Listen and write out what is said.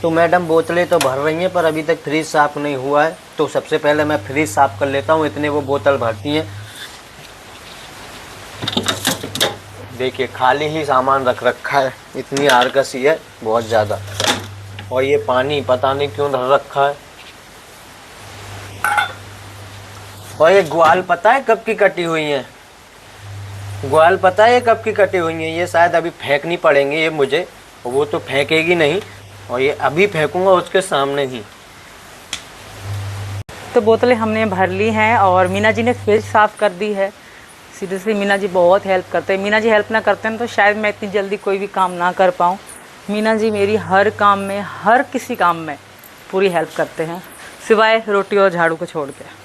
तो मैडम बोतलें तो भर रही हैं पर अभी तक फ्रिज साफ़ नहीं हुआ है, तो सबसे पहले मैं फ्रिज साफ़ कर लेता हूँ। इतने वो बोतल भरती हैं, देखिए खाली ही सामान रख रखा है, इतनी आरकसी है बहुत ज़्यादा। और ये पानी पता नहीं क्यों धर रखा है। और ये ग्वाल पता है कब की कटी हुई है? ग्वाल पता है ये कब की कटी हुई है? ये शायद अभी फेंकनी पड़ेंगे ये मुझे, वो तो फेंकेगी नहीं, और ये अभी फेंकूंगा उसके सामने ही। तो बोतलें हमने भर ली हैं और मीना जी ने फ्रिज साफ़ कर दी है। सीरियसली मीना जी बहुत हेल्प करते हैं। मीना जी हेल्प ना करते हैं तो शायद मैं इतनी जल्दी कोई भी काम ना कर पाऊँ। मीना जी मेरी हर काम में, हर किसी काम में पूरी हेल्प करते हैं, सिवाय रोटी और झाड़ू को छोड़ के।